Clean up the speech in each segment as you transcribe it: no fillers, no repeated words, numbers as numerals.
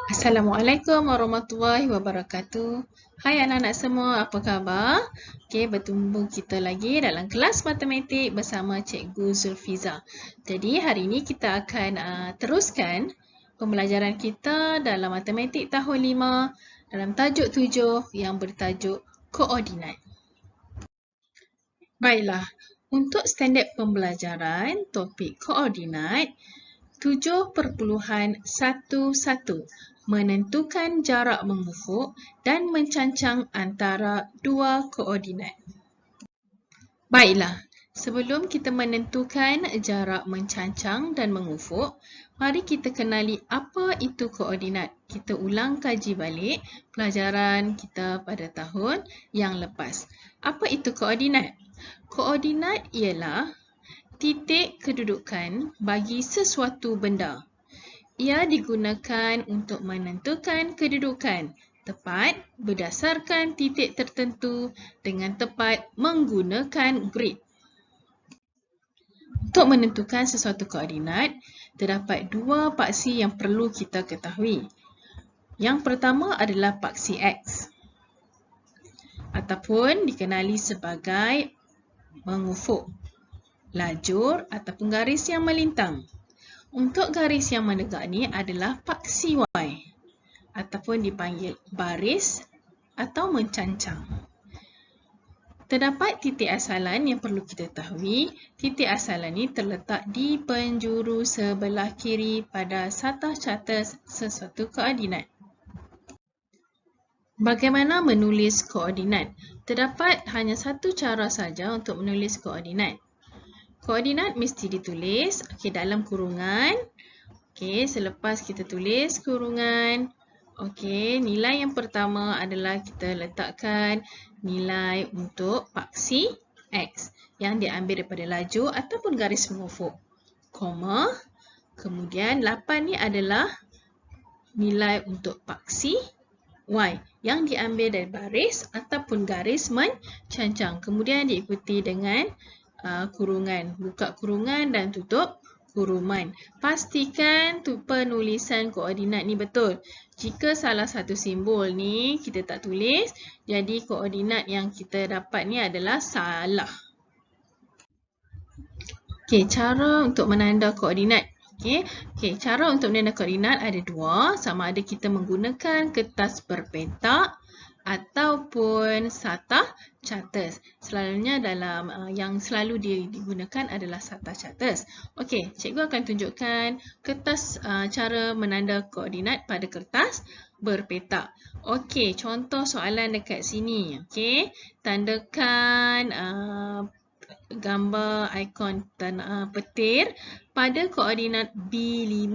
Assalamualaikum warahmatullahi wabarakatuh. Hai anak-anak semua, apa khabar? Okey, bertemu kita lagi dalam kelas matematik bersama Cikgu Zulfiza. Jadi hari ini kita akan teruskan pembelajaran kita dalam matematik tahun 5 dalam tajuk 7 yang bertajuk koordinat. Baiklah, untuk standard pembelajaran topik koordinat 7.11 menentukan jarak mengufuk dan mencancang antara dua koordinat. Baiklah, sebelum kita menentukan jarak mencancang dan mengufuk, mari kita kenali apa itu koordinat. Kita ulang kaji balik pelajaran kita pada tahun yang lepas. Apa itu koordinat? Koordinat ialah titik kedudukan bagi sesuatu benda. Ia digunakan untuk menentukan kedudukan tepat berdasarkan titik tertentu dengan tepat menggunakan grid. Untuk menentukan sesuatu koordinat, terdapat dua paksi yang perlu kita ketahui. Yang pertama adalah paksi X ataupun dikenali sebagai mengufuk, lajur ataupun garis yang melintang. Untuk garis yang menegak ni adalah paksi Y ataupun dipanggil baris atau mencancang. Terdapat titik asalan yang perlu kita ketahui. Titik asalan ni terletak di penjuru sebelah kiri pada satah carta sesuatu koordinat. Bagaimana menulis koordinat? Terdapat hanya satu cara saja untuk menulis koordinat. Koordinat mesti ditulis dalam kurungan. Selepas kita tulis kurungan, nilai yang pertama adalah kita letakkan nilai untuk paksi X yang diambil daripada lajur ataupun garis mengufuk. Koma, kemudian 8 ni adalah nilai untuk paksi Y yang diambil dari baris ataupun garis mencancang. Kemudian diikuti dengan kurungan, buka kurungan dan tutup kurungan. Pastikan penulisan koordinat ni betul. Jika salah satu simbol ni kita tak tulis, jadi koordinat yang kita dapat ni adalah salah. Cara untuk menanda koordinat. Cara untuk menanda koordinat ada dua. Sama ada kita menggunakan kertas berpetak ataupun satah charters. Selalunya dalam yang selalu digunakan adalah satah charters. Cikgu akan tunjukkan kertas cara menanda koordinat pada kertas berpetak. Contoh soalan dekat sini. Tandakan gambar ikon petir pada koordinat B5.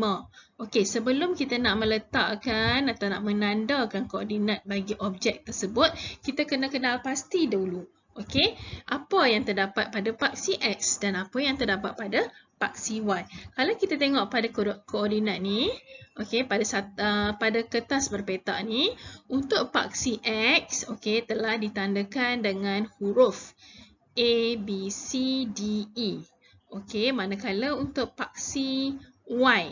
Sebelum kita nak meletakkan atau nak menandakan koordinat bagi objek tersebut, kita kena kenal pasti dulu. Apa yang terdapat pada paksi X dan apa yang terdapat pada paksi Y. Kalau kita tengok pada koordinat ni, pada kertas berpetak ni, untuk paksi X, telah ditandakan dengan huruf A, B, C, D, E. Manakala untuk paksi Y,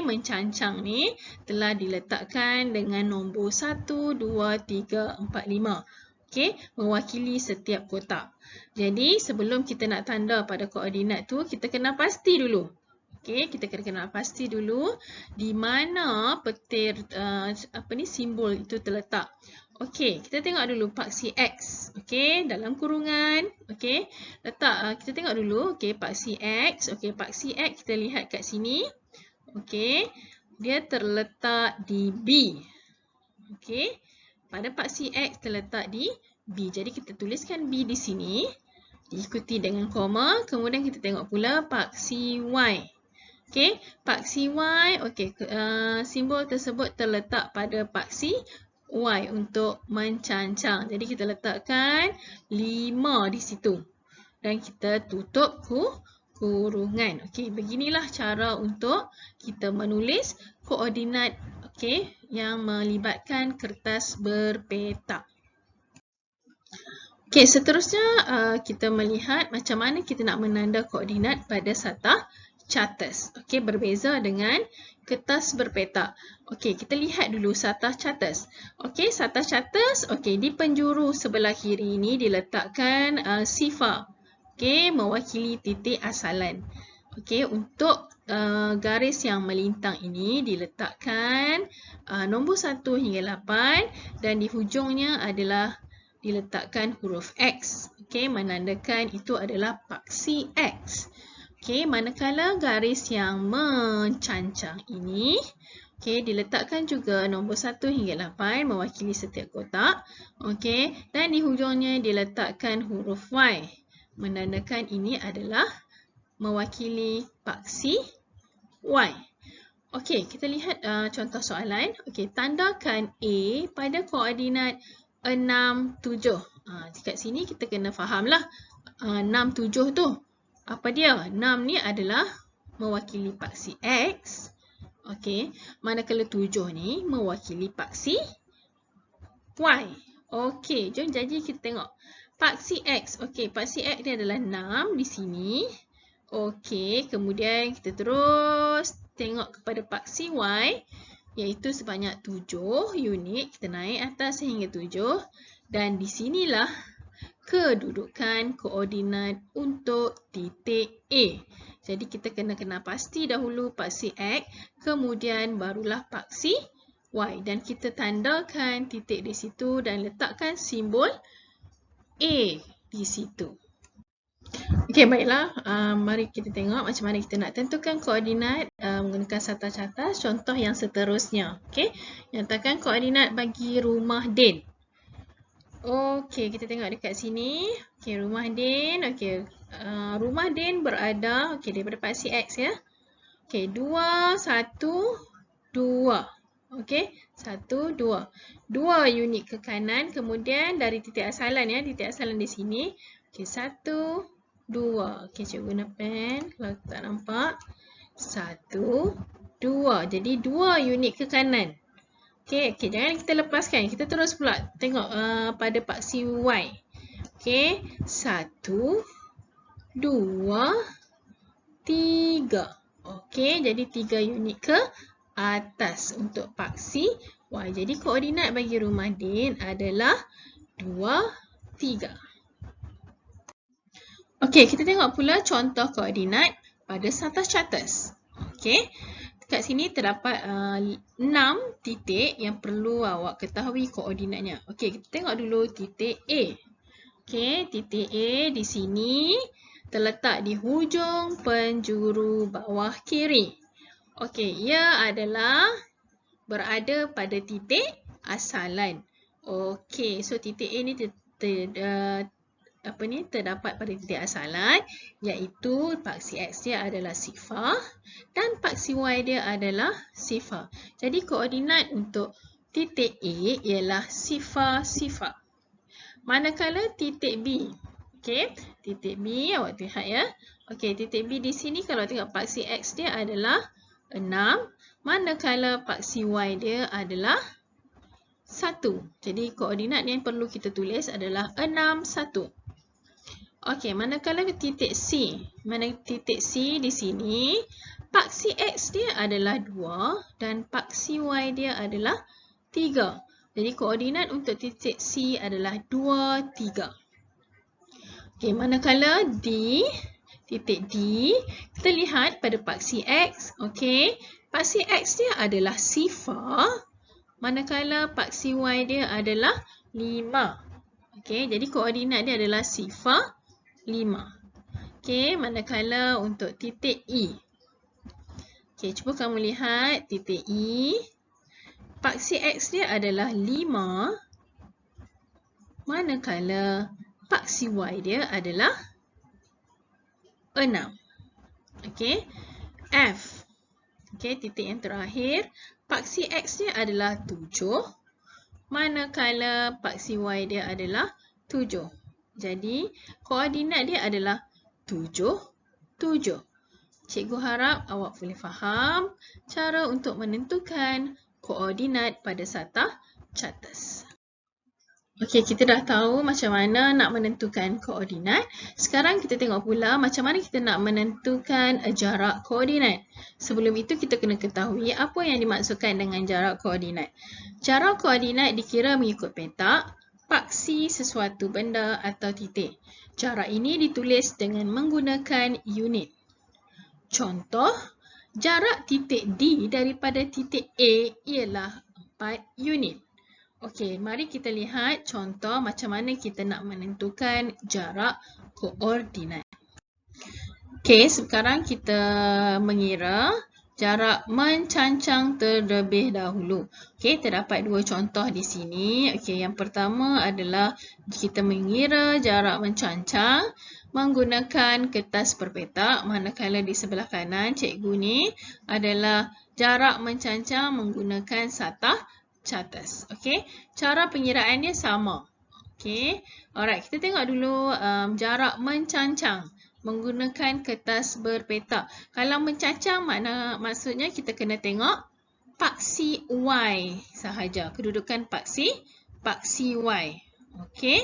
mencancang ni telah diletakkan dengan nombor 1, 2, 3, 4, 5. Mewakili setiap kotak. Jadi sebelum kita nak tanda pada koordinat tu, kita kena pasti dulu. Kita kena kenal pasti dulu di mana petir simbol itu terletak. Kita tengok dulu paksi X. Dalam kurungan. Kita tengok dulu paksi X. Paksi X kita lihat kat sini. Dia terletak di B. Pada paksi X terletak di B. Jadi kita tuliskan B di sini. Diikuti dengan koma. Kemudian kita tengok pula paksi Y. Paksi Y, simbol tersebut terletak pada paksi Y untuk mencancang. Jadi kita letakkan 5 di situ. Dan kita tutup kurungan. Beginilah cara untuk kita menulis koordinat yang melibatkan kertas berpetak. Seterusnya kita melihat macam mana kita nak menanda koordinat pada satah charters. Okey, berbeza dengan kertas berpetak. Okey, kita lihat dulu Sartas Charters. Okey, Sartas Charters, okey, di penjuru sebelah kiri ini diletakkan sifar. Okey, mewakili titik asalan. Okey, untuk garis yang melintang ini diletakkan nombor 1 hingga 8 dan di hujungnya adalah diletakkan huruf X. Okey, menandakan itu adalah paksi X. Okey, manakala garis yang mencancang ini, okey, diletakkan juga nombor 1 hingga 8 mewakili setiap kotak. Okey, dan di hujungnya diletakkan huruf Y. Menandakan ini adalah mewakili paksi Y. Okey, kita lihat contoh soalan. Okey, tandakan A pada koordinat 6, 7. Dekat sini kita kena fahamlah 6, 7 tu. Apa dia? 6 ni adalah mewakili paksi X. Okey, manakala 7 ni mewakili paksi Y. Okey, jom jadi kita tengok. Paksi X. Okey, paksi X dia adalah 6 di sini. Okey, kemudian kita terus tengok kepada paksi Y, iaitu sebanyak 7 unit. Kita naik atas sehingga 7 dan di sinilah kedudukan koordinat untuk titik A. Jadi kita kena pasti dahulu paksi X, kemudian barulah paksi Y. Dan kita tandakan titik di situ dan letakkan simbol A di situ. Okey, baiklah. Mari kita tengok macam mana kita nak tentukan koordinat menggunakan Sartas Charters. Contoh yang seterusnya. Okey, nyatakan koordinat bagi rumah Din. Okey, kita tengok dekat sini. Okey, rumah Din. Okey, rumah Din berada daripada paksi X ya. Okey, 2, 1, 2. Okey, 1, 2. 2 unit ke kanan, kemudian dari titik asalan ya, titik asalan di sini. Okey, 1, 2. Okey, cikgu guna pen kalau tak nampak. 1, 2. Jadi 2 unit ke kanan. Okey, jangan kita lepaskan. Kita terus pula tengok pada paksi Y. Okey, 1, 2, 3. Okey, jadi 3 unit ke atas untuk paksi Y. Jadi koordinat bagi rumah Din adalah 2, 3. Okey, kita tengok pula contoh koordinat pada Sartas Charters. Okey. Dekat sini terdapat 6 titik yang perlu awak ketahui koordinatnya. Okey, kita tengok dulu titik A. Okey, titik A di sini terletak di hujung penjuru bawah kiri. Okey, ia adalah berada pada titik asalan. Okey, so titik A ni terdapat pada titik asalan, iaitu paksi X dia adalah sifar dan paksi Y dia adalah sifar. Jadi koordinat untuk titik A ialah sifar-sifar. Manakala titik B, okey, titik B awak lihat ya. Okey, titik B di sini kalau tengok paksi X dia adalah 6, manakala paksi Y dia adalah 1. Jadi koordinat yang perlu kita tulis adalah 6, 1. Okey, manakala titik C. Titik C di sini, paksi X dia adalah 2 dan paksi Y dia adalah 3. Jadi koordinat untuk titik C adalah 2, 3. Okey, manakala D, titik D, kita lihat pada paksi X. Okey, paksi X dia adalah sifar, manakala paksi Y dia adalah 5. Okey, jadi koordinat dia adalah sifar 5. Okey, manakala untuk titik E. Okey, cuba kamu lihat titik E. Paksi X dia adalah 5. Manakala paksi Y dia adalah 6. Okey, F. Okey, titik yang terakhir. Paksi X dia adalah 7. Manakala paksi Y dia adalah 7. Jadi, koordinat dia adalah 7, 7. Cikgu harap awak boleh faham cara untuk menentukan koordinat pada Sartas Charters. Okey, kita dah tahu macam mana nak menentukan koordinat. Sekarang kita tengok pula macam mana kita nak menentukan jarak koordinat. Sebelum itu kita kena ketahui apa yang dimaksudkan dengan jarak koordinat. Jarak koordinat dikira mengikut petak, paksi sesuatu benda atau titik. Jarak ini ditulis dengan menggunakan unit. Contoh, jarak titik D daripada titik A ialah 4 unit. Okey, mari kita lihat contoh macam mana kita nak menentukan jarak koordinat. Okey, sekarang kita mengira jarak mencancang terlebih dahulu. Okey, terdapat dua contoh di sini. Okey, yang pertama adalah kita mengira jarak mencancang menggunakan kertas berpetak, manakala di sebelah kanan cikgu ni adalah jarak mencancang menggunakan satah charters. Okey, cara pengiraannya sama. Okey, alright, kita tengok dulu jarak mencancang menggunakan kertas berpetak. Kalau mencancang maksudnya kita kena tengok paksi Y sahaja, kedudukan paksi Y. Okey,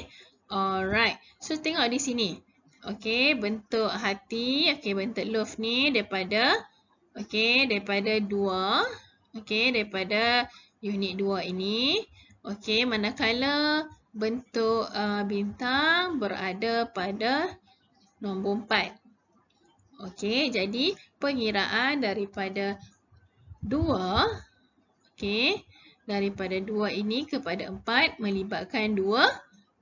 alright. So tengok di sini. Okey, bentuk hati, okey, bentuk love ni daripada 2. Okey, daripada unit 2 ini. Okey, manakala bentuk bintang berada pada nombor 4. Okey, jadi pengiraan daripada 2, okey, daripada 2 ini kepada 4 melibatkan 2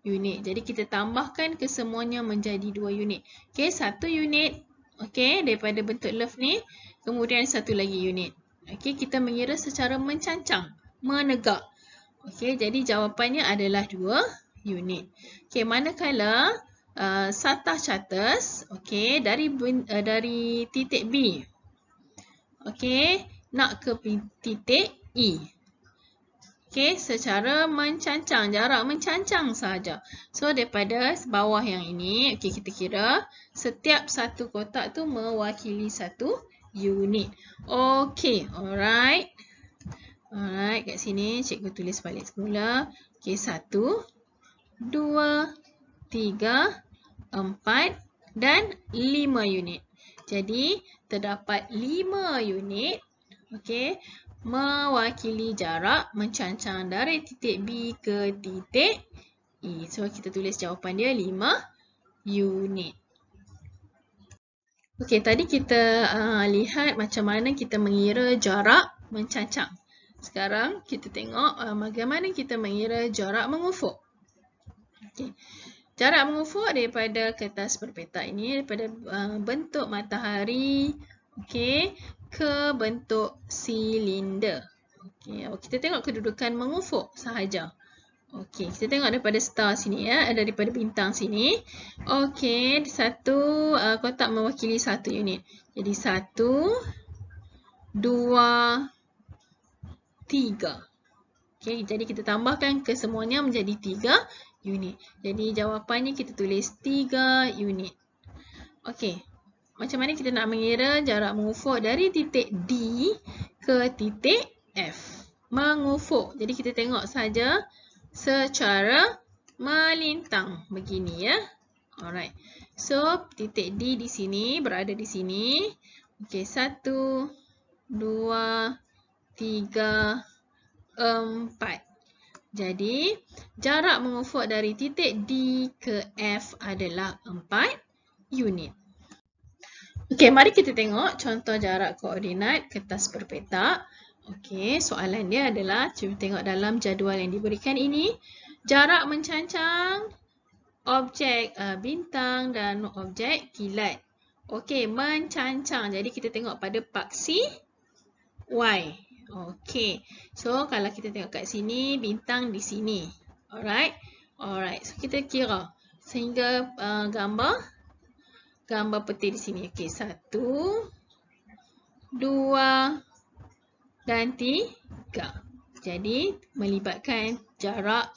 unit. Jadi kita tambahkan kesemuanya menjadi 2 unit. Okey, 1 unit, okey, daripada bentuk love ni, kemudian 1 lagi unit. Okey, kita mengira secara mencancang, menegak. Okey, jadi jawapannya adalah 2 unit. Okey, manakala satah charters, okey, dari titik B, okey, nak ke titik E. Okey, secara mencancang, jarak mencancang sahaja. So, daripada bawah yang ini, okey, kita kira setiap satu kotak tu mewakili satu unit. Okey, alright. Alright, kat sini cikgu tulis balik semula. Okey, 1, 2, 3, 4 dan 5 unit. Jadi, terdapat 5 unit, okey, mewakili jarak mencancang dari titik B ke titik E. So, kita tulis jawapan dia 5 unit. Okey, tadi kita lihat macam mana kita mengira jarak mencancang. Sekarang kita tengok bagaimana kita mengira jarak mengufuk. Okey. Jarak mengufuk daripada kertas berpetak ini, daripada bentuk matahari, okey, ke bentuk silinder. Okey, kita tengok kedudukan mengufuk sahaja. Okey, kita tengok daripada star sini ya, daripada bintang sini. Okey, satu kotak mewakili satu unit. Jadi 1, 2, 3. Okey, jadi kita tambahkan kesemuanya menjadi 3 unit. Jadi jawapannya kita tulis 3 unit. Okey, macam mana kita nak mengira jarak mengufuk dari titik D ke titik F? Mengufuk. Jadi kita tengok saja secara melintang begini ya. Alright. So, titik D di sini berada di sini. Okey, 1, 2, 3, 4. Jadi, jarak mengufuk dari titik D ke F adalah 4 unit. Okey, mari kita tengok contoh jarak koordinat kertas berpetak. Okey, soalan dia adalah, cuba tengok dalam jadual yang diberikan ini. Jarak mencancang objek bintang dan objek kilat. Okey, mencancang. Jadi, kita tengok pada paksi Y. Okey, so kalau kita tengok kat sini, bintang di sini. Alright, so kita kira sehingga gambar peti di sini. Okey, 1, 2 dan 3. Jadi melibatkan jarak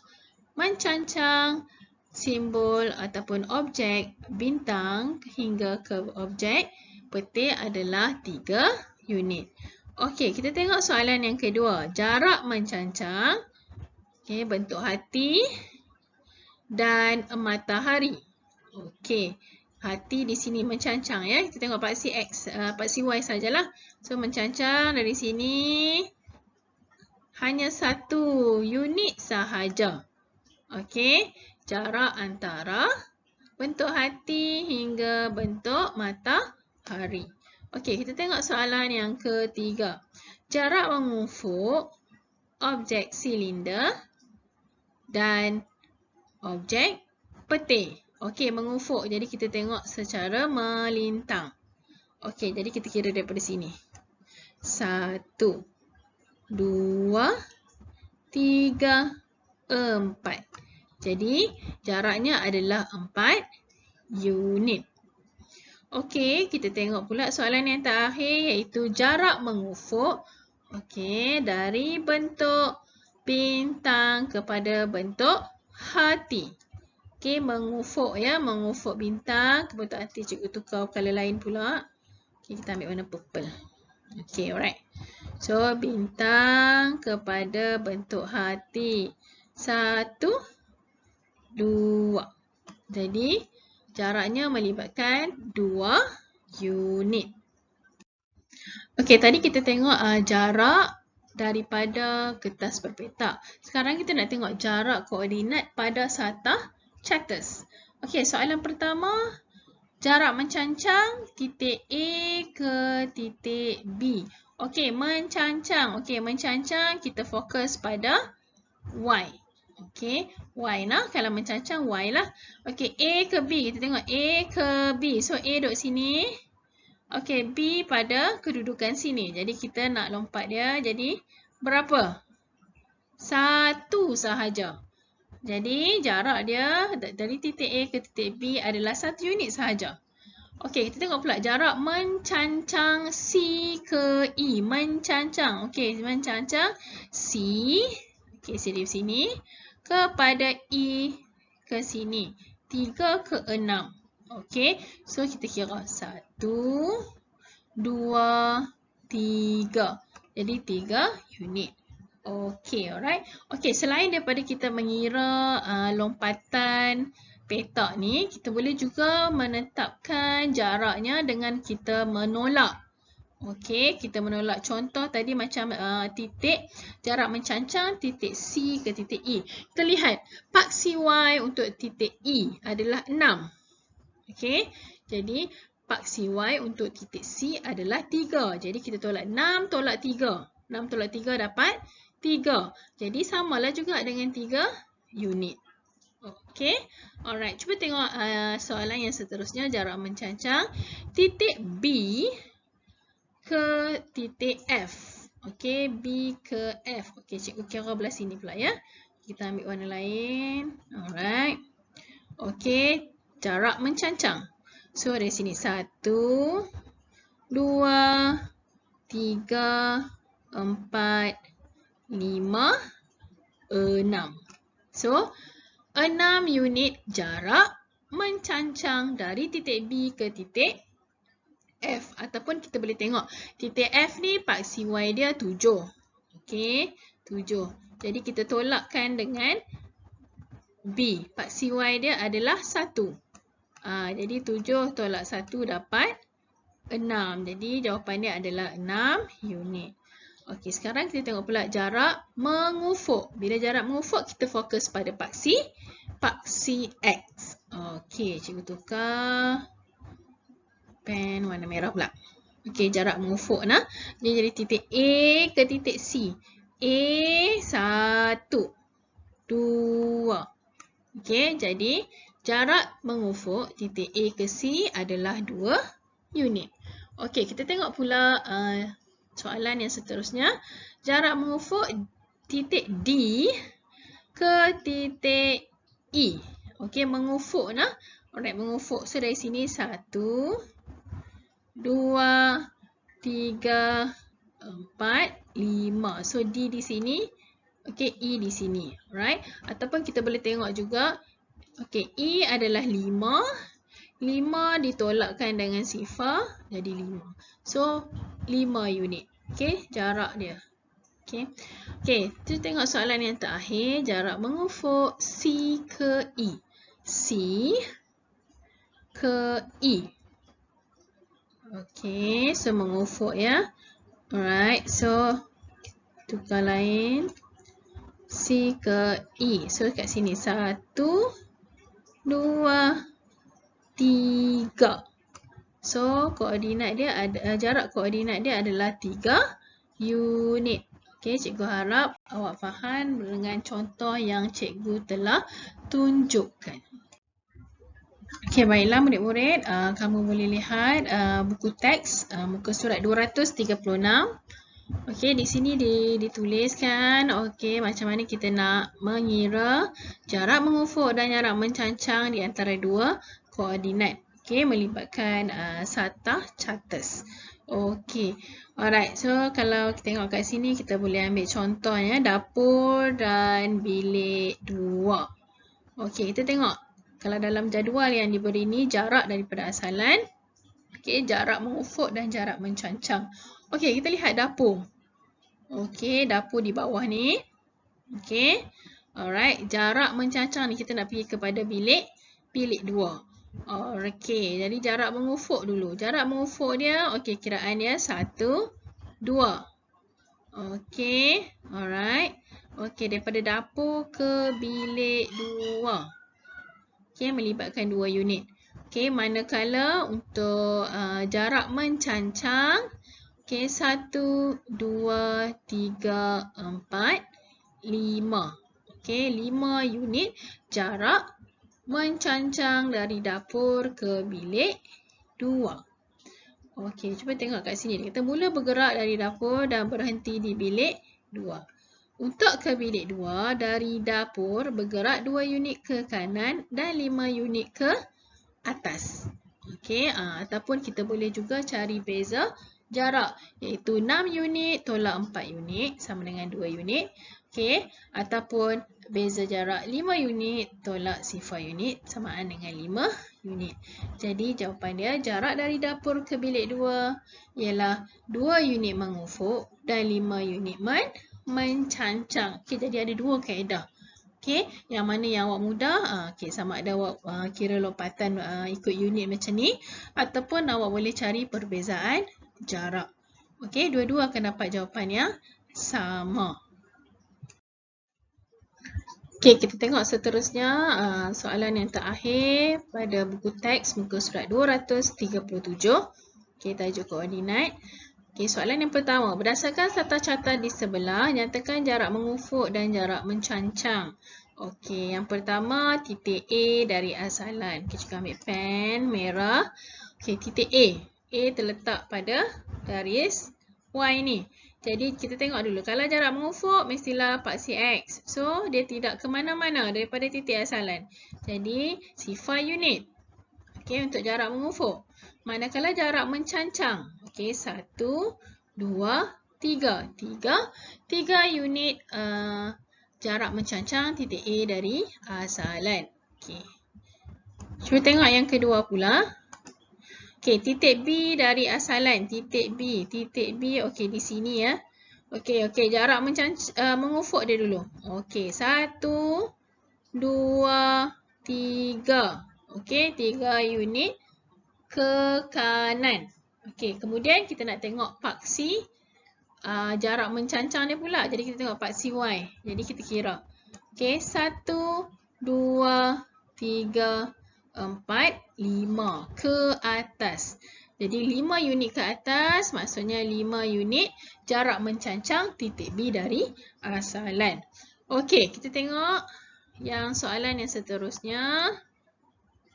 mencancang simbol ataupun objek bintang hingga ke objek peti adalah 3 unit. Okey, kita tengok soalan yang kedua. Jarak mencancang, okey, bentuk hati dan matahari. Okey. Hati di sini mencancang ya. Kita tengok paksi X, paksi Y sajalah. So mencancang dari sini hanya 1 unit sahaja. Okey. Jarak antara bentuk hati hingga bentuk matahari. Okey, kita tengok soalan yang ketiga. Jarak mengufuk objek silinder dan objek petir. Okey, mengufuk. Jadi kita tengok secara melintang. Okey, jadi kita kira daripada sini. 1, 2, 3, 4. Jadi jaraknya adalah 4 unit. Okey, kita tengok pula soalan yang terakhir iaitu jarak mengufuk. Okey, dari bentuk bintang kepada bentuk hati. Okey, mengufuk ya, mengufuk bintang ke bentuk hati. Cikgu tukar color lain pula. Okey, kita ambil warna purple. Okey, alright. So, bintang kepada bentuk hati. 1, 2. Jadi, jaraknya melibatkan 2 unit. Okey, tadi kita tengok jarak daripada kertas berpetak. Sekarang kita nak tengok jarak koordinat pada satah charters. Okey, soalan pertama, jarak mencancang titik A ke titik B. Okey, mencancang. Okey, mencancang kita fokus pada Y. Okey, Y lah. Kalau mencancang Y lah. Okey, A ke B. Kita tengok A ke B. So, A duduk sini. Okey, B pada kedudukan sini. Jadi, kita nak lompat dia. Jadi, berapa? 1 sahaja. Jadi, jarak dia dari titik A ke titik B adalah 1 unit sahaja. Okey, kita tengok pula jarak mencancang C ke E. Mencancang. Okey, mencancang C. Okey, C di sini. Kepada E ke sini. 3 ke 6. Okey, so kita kira 1, 2, 3. Jadi 3 unit. Okey, alright. Okey, selain daripada kita mengira lompatan petak ni, kita boleh juga menetapkan jaraknya dengan kita menolak. Okey, kita menolak. Contoh tadi macam titik jarak mencancang titik C ke titik E. Kita lihat paksi Y untuk titik E adalah 6. Okey, jadi paksi Y untuk titik C adalah 3. Jadi kita tolak 6 tolak 3. 6 tolak 3 dapat 3. Jadi samalah juga dengan 3 unit. Okey, alright. Cuba tengok soalan yang seterusnya, jarak mencancang titik B ke titik F. Okey, B ke F. Okey, cikgu kira belah sini pula ya. Kita ambil warna lain. Alright. Okey, jarak mencancang. So, dari sini 1, 2, 3, 4, 5, 6. So, 6 unit jarak mencancang dari titik B ke titik F. Ataupun kita boleh tengok titik F ni paksi Y dia 7. Okey, 7. Jadi kita tolakkan dengan B. Paksi Y dia adalah 1. Jadi 7 tolak 1 dapat 6. Jadi jawapan dia adalah 6 unit. Okey, sekarang kita tengok pula jarak mengufuk. Bila jarak mengufuk, kita fokus pada paksi X. Okey, cikgu tukar pen warna merah pula. Okey, jarak mengufuk nah. Dia jadi titik A ke titik C. A 1, 2. Okey, jadi jarak mengufuk titik A ke C adalah 2 unit. Okey, kita tengok pula soalan yang seterusnya. Jarak mengufuk titik D ke titik E. Okey, mengufuk nah. Alright, mengufuk. So, dari sini 1, 2, 3, 4, 5. So, D di sini. Okey, E di sini. Alright. Ataupun kita boleh tengok juga. Okey, E adalah 5. 5 ditolakkan dengan sifar. Jadi 5. So, 5 unit. Okey, jarak dia. Okey, kita tengok soalan yang terakhir, jarak mengufuk C ke E. C ke E. Okey, so mengufuk ya. Alright, so tukar lain. C ke E. So kat sini 1, 2, 3. So koordinat dia ada, jarak koordinat dia adalah 3 unit. Okey, cikgu harap awak faham dengan contoh yang cikgu telah tunjukkan. Okey, baiklah murid-murid, kamu boleh lihat buku teks muka surat 236. Okey, di sini dituliskan macam mana kita nak mengira jarak mengufuk dan jarak mencancang di antara dua koordinat. Okey, melibatkan Satah Charters. Okey. Alright, so kalau kita tengok kat sini kita boleh ambil contohnya dapur dan bilik 2. Okey, kita tengok kalau dalam jadual yang diberi ni jarak daripada asalan, jarak mengufuk dan jarak mencancang. Okey, kita lihat dapur. Okey, dapur di bawah ni. Okey. Alright, jarak mencancang ni kita nak pergi kepada bilik 2. Okey, jadi jarak mengufuk dulu. Jarak mengufuk dia, kiraan dia 1, 2. Okey, alright. Okey, daripada dapur ke bilik 2. Okey, melibatkan 2 unit. Okey, manakala untuk jarak mencancang, 1, 2, 3, 4, 5. Okey, 5 unit jarak mencancang dari dapur ke bilik 2. Okey, cuba tengok kat sini. Kita mula bergerak dari dapur dan berhenti di bilik 2. Untuk ke bilik 2, dari dapur bergerak 2 unit ke kanan dan 5 unit ke atas. Okey, ataupun kita boleh juga cari beza jarak, iaitu 6 unit tolak 4 unit sama dengan 2 unit. Okey, ataupun beza jarak 5 unit tolak 0 unit samaan dengan 5 unit. Jadi jawapan dia jarak dari dapur ke bilik 2 ialah 2 unit mengufuk dan 5 unit mencancang. Okey, jadi ada 2 kaedah. Okey, yang mana yang awak mudah, sama ada awak kira lompatan ikut unit macam ni ataupun awak boleh cari perbezaan jarak. Okey, dua-dua akan dapat jawapan yang sama. Okey, kita tengok seterusnya soalan yang terakhir pada buku teks muka surat 237. Okey, tajuk koordinat. Okey, soalan yang pertama, berdasarkan Satah Charters di sebelah, nyatakan jarak mengufuk dan jarak mencancang. Okey, yang pertama titik A dari asalan. Kita juga ambil pen merah. Okey, titik A. A terletak pada garis Y ni. Jadi kita tengok dulu, kalau jarak mengufuk mestilah paksi X. So dia tidak ke mana-mana daripada titik asalan. Jadi 0 unit. Okey, untuk jarak mengufuk. Manakala jarak mencancang. Okey, 1, 2, 3. 3 unit jarak mencancang titik A dari asalan. Okey. Cuba tengok yang kedua pula. Okey, titik B dari asalan. Titik B. Okey, di sini ya. Okey, jarak mengufuk dia dulu. Okey, 1, 2, 3. Okey, 3 unit ke kanan. Okey, kemudian kita nak tengok paksi jarak mencancang dia pula. Jadi kita tengok paksi Y. Jadi kita kira. Okey, 1, 2, 3, 4, 5 ke atas. Jadi 5 unit ke atas maksudnya 5 unit jarak mencancang titik B dari asalan. Okey, kita tengok yang soalan yang seterusnya.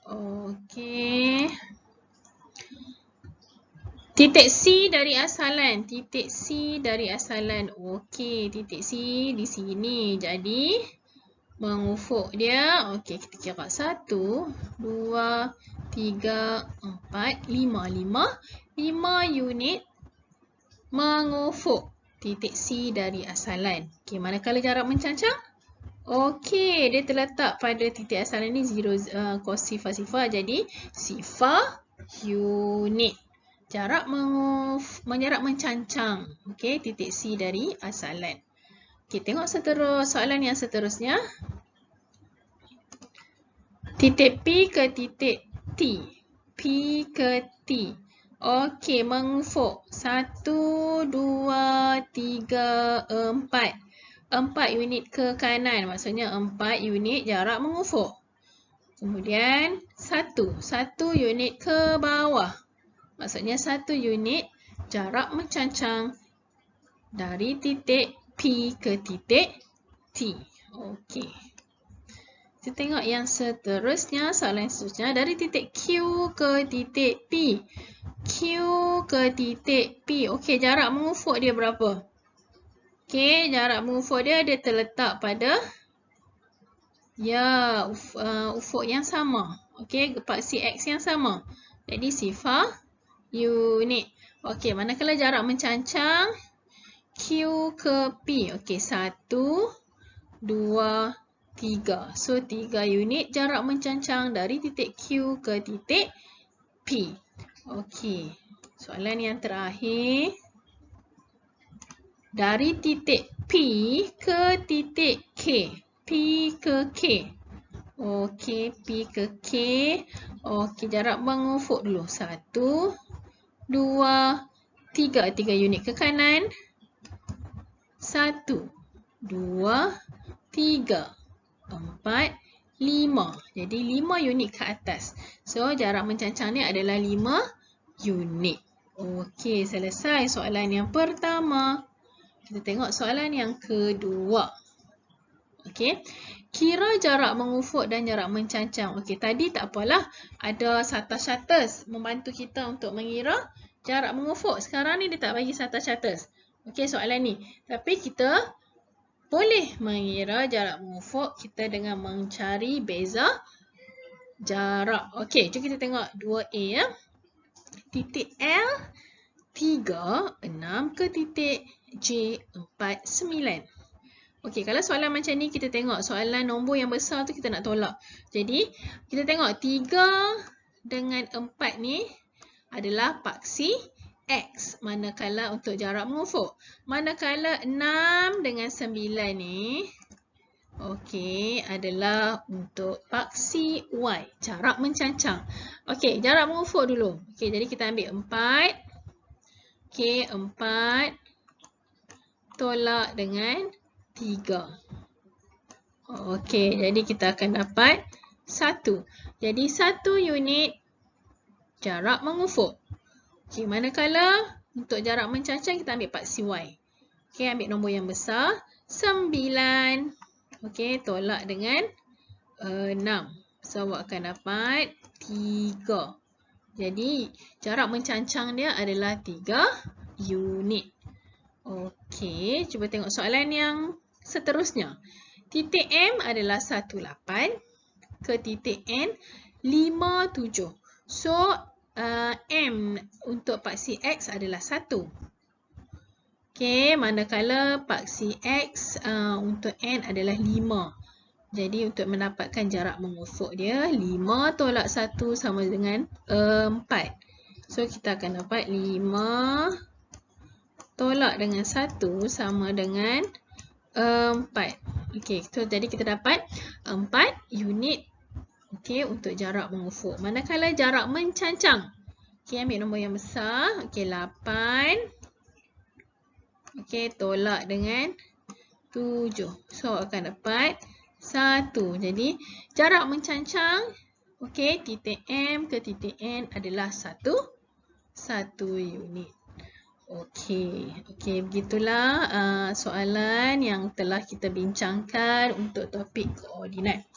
Okey. Titik C dari asalan. Titik C dari asalan. Okey, titik C di sini. Jadi mengufuk dia. Okey, kita kira 1, 2, 3, 4, 5. 5 unit mengufuk titik C dari asalan. Okey, manakala jarak mencancang? Okey, dia terletak pada titik asalan ni 0, cos sifar. Jadi sifar unit. Jarak mencancang. Okey, titik C dari asalan. Okey, tengok soalan yang seterusnya. Titik P ke titik T. P ke T. Okey, mengufuk. 1, 2, 3, 4. 4 unit ke kanan. Maksudnya 4 unit jarak mengufuk. Kemudian 1 unit ke bawah. Maksudnya 1 unit jarak mencancang dari titik P ke titik T. Okey. Kita tengok yang seterusnya, soalan seterusnya dari titik Q ke titik P. Q ke titik P. Okey, jarak mengufuk dia berapa? Okey, jarak mengufuk dia terletak pada ufuk yang sama. Okey, paksi X yang sama. Jadi sifar unit. Okey, manakala jarak mencancang Q ke P. Okey, 1, 2, 3. So, 3 unit jarak mencancang dari titik Q ke titik P. Okey, soalan yang terakhir. Dari titik P ke titik K. P ke K. Okey, P ke K. Okey, jarak mengufuk dulu. 1, 2, 3. 3 unit ke kanan. 1, 2, 3. 4, 5. Jadi 5 unit ke atas. So, jarak mencancang ni adalah 5 unit. Okey, selesai soalan yang pertama. Kita tengok soalan yang kedua. Okey, kira jarak mengufuk dan jarak mencancang. Okey, tadi tak apalah. Ada shatas-shatas membantu kita untuk mengira jarak mengufuk. Sekarang ni dia tak bagi shatas-shatas. Okey, soalan ni. Tapi kita boleh mengira jarak mengufuk kita dengan mencari beza jarak. Okey, jom kita tengok 2A ya. Titik L 3, 6 ke titik J 4, 9. Okey, kalau soalan macam ni kita tengok soalan nombor yang besar tu kita nak tolak. Jadi, kita tengok 3 dengan 4 ni adalah paksi X. Manakala untuk jarak mengufuk. Manakala 6 dengan 9 ni, okey, adalah untuk paksi Y. Jarak mencancang. Okey, jarak mengufuk dulu. Okey, jadi kita ambil 4. Okey, 4 tolak dengan 3. Okey, jadi kita akan dapat 1. Jadi 1 unit jarak mengufuk. Okey, manakala untuk jarak mencancang kita ambil paksi Y. Okey, ambil nombor yang besar. 9. Okey, tolak dengan 6. So, awak akan dapat 3. Jadi, jarak mencancang dia adalah 3 unit. Okey, cuba tengok soalan yang seterusnya. Titik M adalah 18 ke titik N 57. So, M untuk paksi X adalah 1. Okey, manakala paksi X untuk N adalah 5. Jadi, untuk mendapatkan jarak mengufuk dia, 5 tolak 1 sama dengan 4. So, kita akan dapat 5 tolak dengan 1 sama dengan 4. Okey, so jadi kita dapat 4 unit untuk jarak mengufuk. Manakala jarak mencancang. Okey, ambil nombor yang besar. Okey, 8. Okey, tolak dengan 7. So, akan dapat 1. Jadi, jarak mencancang titik M ke titik N adalah 1 unit. Okey, begitulah soalan yang telah kita bincangkan untuk topik koordinat.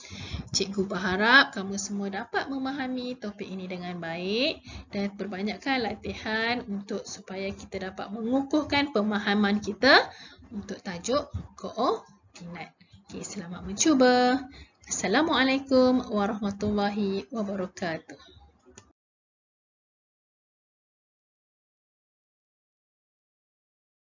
Cikgu berharap kamu semua dapat memahami topik ini dengan baik dan perbanyakkan latihan supaya kita dapat mengukuhkan pemahaman kita untuk tajuk koordinat. Okey, selamat mencuba. Assalamualaikum warahmatullahi wabarakatuh.